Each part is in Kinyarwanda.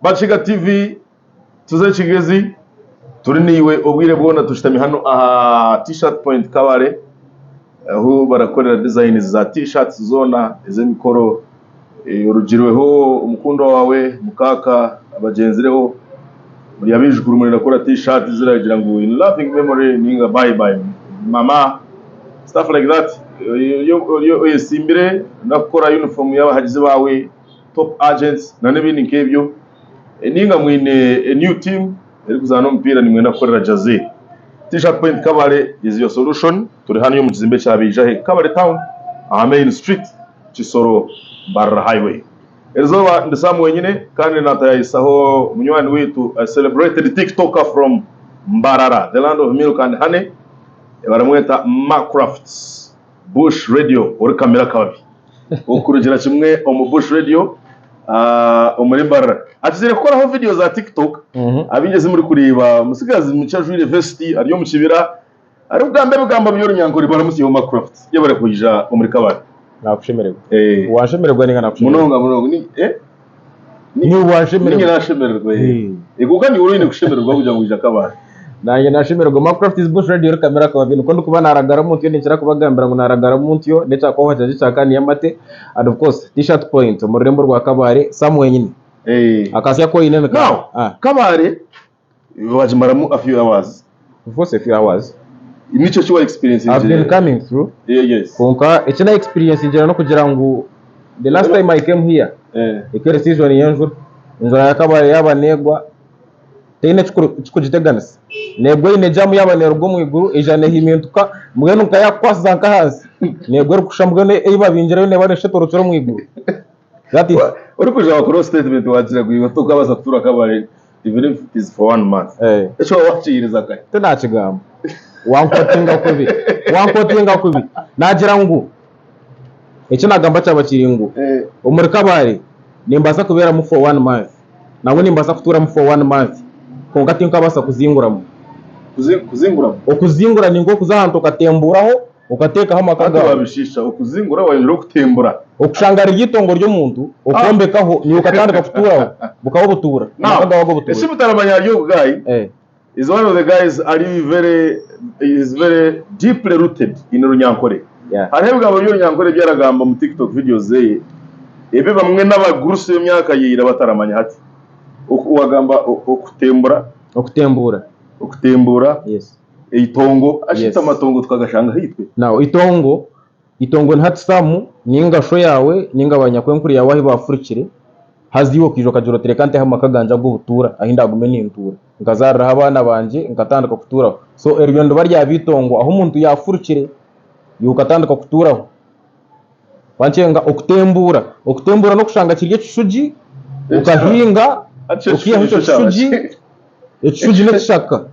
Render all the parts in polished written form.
Bachiga TV tuze Kigezi turi niwe ubwire bwona tushitami hano t-shirt point Kabare aho barakorera design za t-shirts zona ize mikoro urugiriweho umukundo wawe mukaka abagenzireho muri yabijuru muri nakora t-shirt ziragira ngo in loving memory ninga bye bye mama stuff like that yo simbire nakora uniform y'abahagize bawe top agents na nebindi nkebyo ninga mwine a new team eri kuzana umupira nimwe nakorera Jazzy t-shirt point Kabare is your solution turi hano yo mu kizimbe cyabijahe Kabare town main street Kisoro Barra highway ezoba ndisamu wenyine kandi natayisaho munywani wetu a celebrated TikToker from Mbarara the land of milk and honey baramweta Macrafts Bush Radio uri kamera kabi ukurugira kimwe omu Bush Radio umuri Mbarara atizere koraho video za TikTok abigeze muri kuriba musigazi mu cyaju university ariyo mu kibira ari ubwambe bugamba byo Nyankore baramusiye mu Macrafts yabare kujja umuri Kabare nakushemererwa washemererwa ninga nakushemererwa munonga ni washemererwa ni nashemererwa iguka ni urine kushemererwa kugira ngo ujya Kabare nanjye nashemererwa Macrafts Bush Radio kamera kwa bintu ko ndikuba naragara muntu ndekira kubagambira ngo naragara muntu yo ndetse ko haje cyakani yamate and of course t-shirt point mu rurembo rwa Kabare samwe nyine akasya ko ine Kabare wajimaramu a few hours for a few hours inicho chiwa experience I've been coming through yes konka ekina experience njera no kugira ngo the last time I came here ikere season yanjur inzara ya Kabare yabanegwa tene chikujiteganisa negwa ine jamu yabanerwa mu iguru ejane himintuka mugeno kayakwasa nkahasi negwa rukushambwe eba binjira ne bane shetorotoro mu iguru that is uri kuja bakoro statement wagira ngo tuka baza kutura Kabare even if it is for 1 month echo wachiriza kai tena chigamba wankotinga kubi nagira ngo icyo nagamba cyabakiri ngo umuri Kabare nimbaza kubera mu for 1 month nawe nimbaza kutura mu for 1 month konka tinka basa kuzinguramo okuzingura ningo kuzahantu katemburaho ukateka hama kaga wabishisha okuzingura wayiro kutembura okushangara igitongo ryo muntu okombekaho ni ukatandika kuturaho bukaho butura nakaga wago butura ese mutaramanya yo guy is one of the guys is very deeply rooted in Runyankore arehebwa abo Runyankore byaragamba mu TikTok videos ze ebe bamwe n'abaguruse y'imyaka yira bataramanya hati wagamba okutembura yes itongo ashita amatongo twagashanga hitwe now itongo nhatsamu ninga sho yawe ninga abanyakwenkuri yawe bafurikire haziwo kijoka jorotire kante hama kaganja go butura ahinda gume n'intura ngazarira abana banje ngatandika kutura so eryondo barya bitongo aho umuntu yafurikire yukatandika kuturaho wancenga okutembura no kushanga kirye kishuji ukahinga ukiyaho kishuji n'ekishaka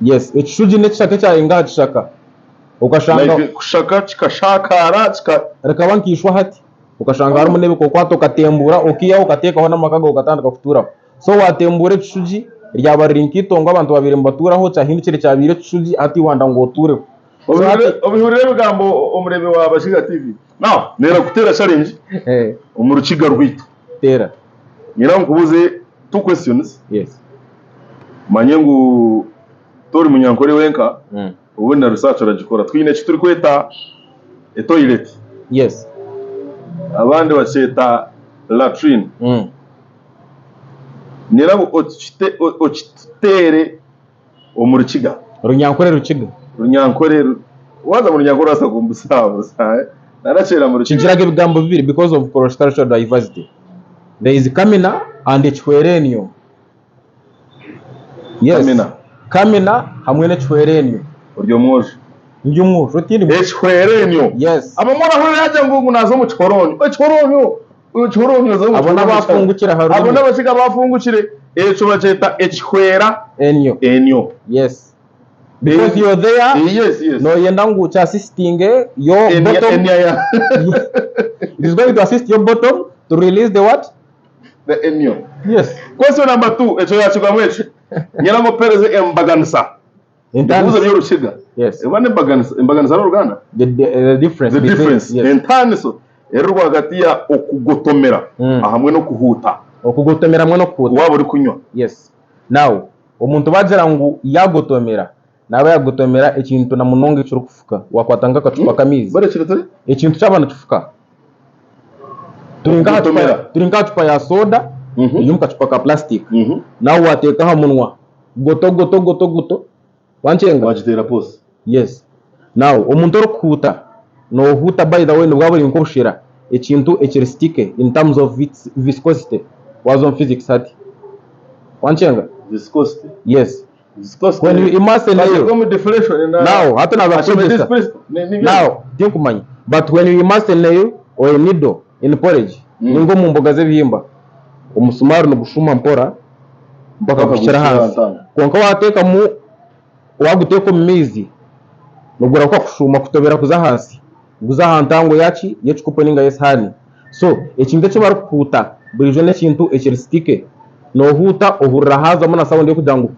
yes ekishuji n'ekishaka cyayinga kishaka ukashanga kushaka kikashakara reka bankishwa hati ukashanga harimo nebiko kwato katembura ukiyaho ukatekaho n'amakaga ukatandika kuturaho so watembure kishuji ryabarira inkitongo abantu babiri mbaturaho cyahindukire cyabire kishuji ati wanda ngo utureho obihurire bigambo omurebe wa Bashiga TV now nera kutera challenge umurukiga rwito tera nyira nkubuze 2 questions yes manyengu tori Munyankore wenka ubu na research ragikora twine turi kweta toilet yes abandi baceta latrine nera ochitere omurukiga Runyankore waza mu Runyankore asa kumbusaba naracera mu rukiga kinjiraga ibigambo bibiri because of cultural diversity there is Kamina and Chwerenyo yes Kamina hamwe ne Chwerenyo uryo mwoje rutini Chwerenyo yes abamora hore yaje ngo nazo mu Chweronyo zo abona bafungukira haruri abona basiga bafungukire eco baceta Chwera enyo yes because you're there yes no yenda ngo cha assisting your bottom it is going to assist your bottom to release the what the enyo yes question number 2 eco yachigwa mweche nyina mo pereze embaganisa Intanzi byo rushiga yes ebane embaganisa n'uruganda the difference intanzi so erwa hagati ya okugotomera ahamwe no kuhuta okugotomera mwe no kuta waba uri kunywa. yes now omuntu bagira ngu yagotomera naba yagotomera ekintu na munonga ekiri kufuka wakwatanga akacupa kamizi Barekire turi ekintu cy'abana kifuka turinga chupa ya soda iyo mukacupa ka plastic nawe wateka ha munwa goto wanchenga wagitera pose. yes now omuntu okuhuta no huta by the way nibwo buri nkobushira ekintu ekiri stick in terms of its viscosity was on physics hati wanchenga Viscosity. yes Viscosity. when you immerse in Like air come deflation now hata na this now tinkumanya but when you immerse in air or a needle in porridge ningo mu mboga z'ebihimba umusumari no gushuma mpora mpaka kushira hasi konka wateka mu waguteka mu mizi nugura kwa kushuma kutobera kuza hasi guza hantango yachi yechikupo ninga yesahani so ekintu cyo barukuta burijo n'ekintu ekiri stick no huta ohurra haza muna sound yo kujangu.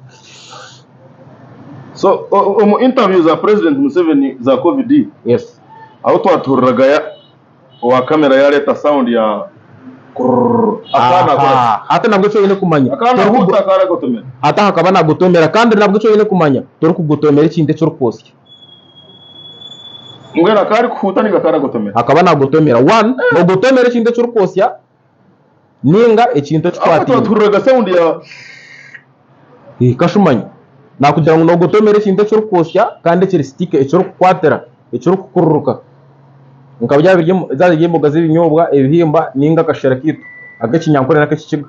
So mu interview za President Museveni za COVID yes aho twaturraga wa kamera ya leta sound ya akana kwa hata nabwo cyo yine kumanya akana huta kara gotomera hata hakaba nagutomera kandi nabwo cyo yine kumanya turi kugutomera ikinde cyo ruposye ngera kari kuhuta ninga kara gotomera hakaba nagutomera one no gutomera ikinde cyo ruposya ninga ekintu cyo twati twaturraga sound ya kashumanya nakugira ngo no gutomera ikinde cyo ruposya kandi kiri stick cyo kwatera cyo kukururuka nkabya biryo zaje imboga z'ibinyobwa ebihimba ninga kashara kitu agakinyankore nakakikiga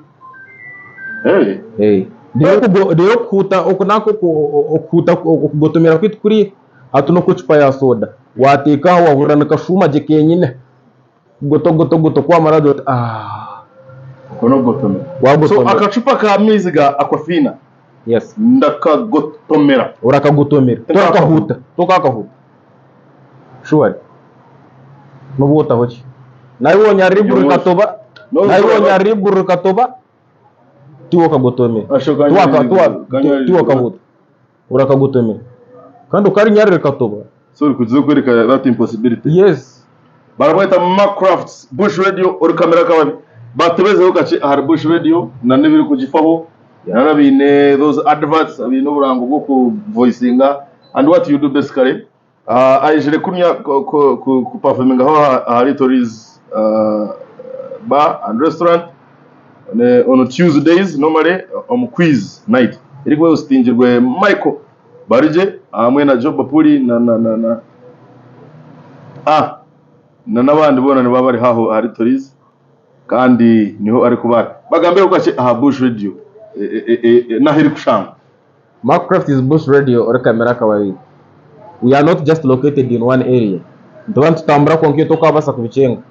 Deo kuta okunako okuta okugotomera kwitu kuri hatuno kucupa ya soda wateka wahura nakashuma je kenyine goto kwa marado kono gotomera so akacupa ka mizi ga aquafina yes ndakagotomera urakagotomera tokakahuta sure nubuta hoki nayibonye ariburu katoba tiwo kagotomera tiwo kahuta urakagotomera kandi ukari nyarire katoba so kuzo kwereka that impossibility yes baramwita Macrafts Bush Radio uri kamera kababi batebezeho gace hari Bush Radio na nebiri kugifaho yarabine those adverts abino burango bwo ku voicinga and what you do basically ayijere kunya ku performing aho hari Tories bar and restaurant on Tuesdays normally on quiz night iri kwa hostingirwe Michael Barije hamwe na Job Bapuri na nabandi bonane baba bari haho hari Tories kandi niho ari kubara bagambe ukache Bush Radio nahiri kushanga. Macraft is Bush Radio or kamera kawaii. We are not just located in one area. Ndobantu tambura konkiyo toka basa kubichenga.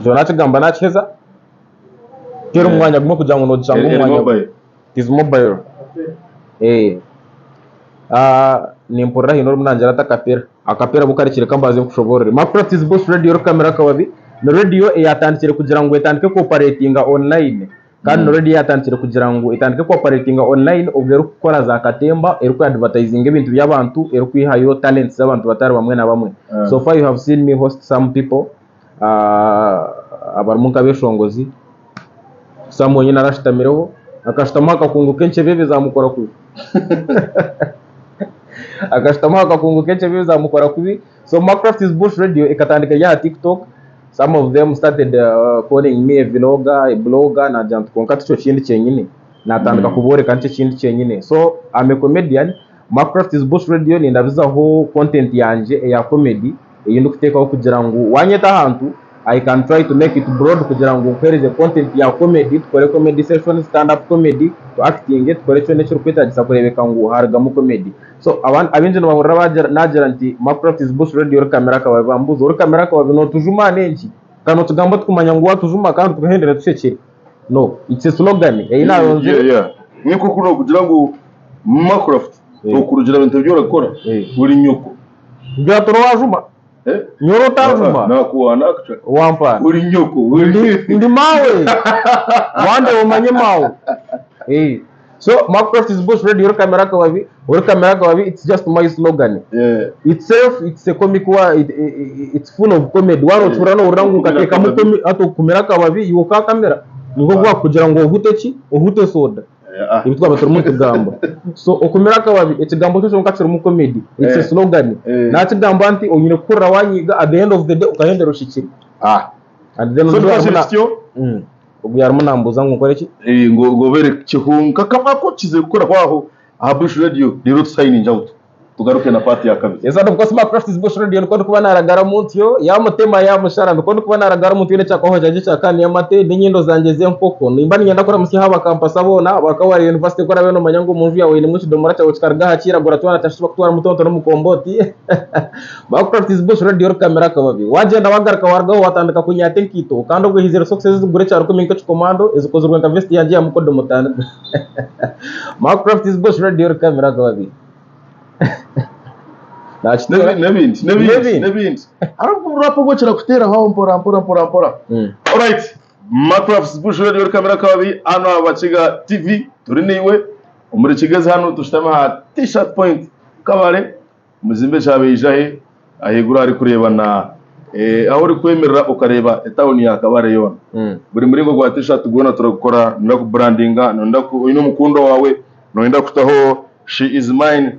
Jonathan gamba nacheza. Kero mwanya gumo kujango no jango mwanya. It is mobile. Ni mpora hino mnanjara takapera. Akapera bukari kire kambaze kushoborere. Macraft is Bush Radio or kamera kawaii. No radio yatandikire kugira ngo etandike cooperatinga online. Kandi no radio yatandikire kugira ngo etandike cooperatinga online ubwo gukora za katemba eruko advertising ibintu by'abantu eruko ihayo talents z'abantu batari bamwe na bamwe. So far you have seen me host some people abarumuka beshongozi Samuel nyina arashitamireho akashitama akakunguke nchebe bizamukora kubi akashitama akakunguke nchebe bizamukora kubi. So Macraft is Bush Radio ikatandika ya TikTok. Some of them started calling me a vlogger, a blogger, na jantu konkati cho chindi chenyine. Na tandika kubore kanche chindi chenyine. So I'm a comedian. Macraft is Bush Radio ni ndabiza ho content yanje ya comedy. Yindu kuteka kugira ngo wanyeta hantu I can try to make it broad kugira ngo ukwereze content ya comedy, tukore comedy session, stand up comedy, to acting, tukore cyo necyo kwita gisakurebeka ngo harga mu comedy. So abinje bahurira bagira nti Macraft is Bush Radio kamera kawe bambuzo uri kamera kawe no tujuma nenji kano tugamba tukumanya ngo watujuma kandi tugahendera tushekere no it's a slogan yonze niko kuno kugira ngo Macraft okurugira ibintu byo rakora uri nyoko ngatoro wajuma nyoro tajuma nakuwana wampa uri nyoko ndi mawe wande umanye mawe so Macraft is Bush Radio kamera kawavi it's just my slogan itself it's a comic it's full of comedy wano turano urangu kateka mukumi ato kumera kawavi yuka kamera niko gwa kugira ngo uhute soda ibi twabatora mu tugambo so okumira akababi ekigambo cyo nkakira mu comedy it's a slogan na kigambo anti onyine kurra wanyiga at the end of the day ukahendera ushikira at the end of the day ubwo yarimo nambuza ngo ukore iki ngo bere kihunka kama ko kize gukora kwaho aha Bush Radio rero signing out tugaruke na party ya kabiri yes of course Mark Crafts Bush Radio ko kuba naragara muntu yo ya mutema ya mushara ko kuba naragara muntu yene cyako jaje cyakani ya mate n'inyindo zanje ze mpoko nimba nyenda kora musi haba campus abona bakawari university kora beno manyango munju yawe ni mushi domara cyo kikarga hakira gura twana tashiba kutwara mutonto no mukomboti Mark Crafts Bush Radio kamera kababi wagenda wagaraka wargaho watandika kunyate nkito kandi ubwo hizero success gure cyaro ko minko commando ezikozurwa nka vest yanje ya mukodo mutana Mark Crafts Bush Radio kamera kababi Nebindi ariko urapo gocera kutera aho mpora alright Macrafts Bush Radio kamera kababi hano abaciga TV turi niwe umuri kigeze hano tushitama T-shirt point kabare muzimbe chabe ijahe ahegura ari kurebana aho uri kwemerera ukareba etawuni ya kabare yona buri muri ngo gwa T-shirt gona turakora ndaku brandinga ino mukundo wawe noenda kutaho she is mine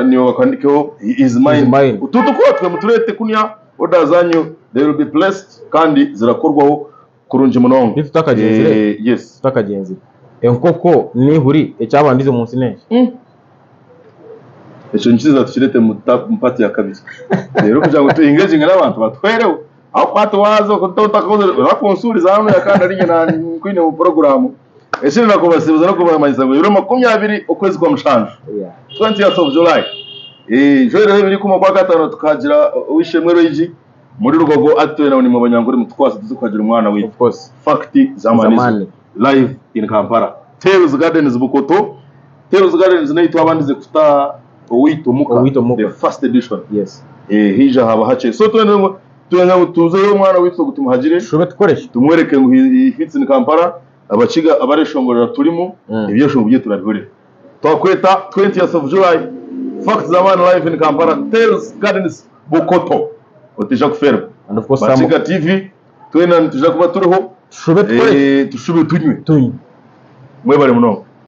niyo wakandikeho he is mine ututu kwatwe muturete kunya order zanyu they will be blessed kandi zirakorwaho kurunje munongo nitutakagenzi yes tutakagenzi enkoko nihuri ecyabandize munsi neshe eco nkiza tukirete mpati ya kabiri rero kugira ngo tuengaging n'abantu batwerewe aho kwato wazo kutotakazo bakonsuriza hano yakanda ari nyina kwine mu program ese nakubasibuza no kubamanyisa ngo 20 ukwezi kwa mushanje 20th of July joro biri kuma kwa gatano tukagira wishemwe royiji muri rugogo atuye na mu banyangore mutwase tuzukagira umwana we of course fact zamani live in Kampala Tales Gardens Bukoto Tales Gardens naitwa abandize kuta Owitomuka the first edition yes hija haba hace so tuze umwana witso gutumuhagire shobe tukoresha tumwereke ngo hits in Kampala abaciga abareshongorera turimo ibyo shongo bye turabihurira twakweta 20th of July fact zaman live in Kampala Tales Gardens Bukoto otija kufera and of course Baciga TV twena tuje kuba turiho shobe tukoresha tushube tunywe mwe bari muno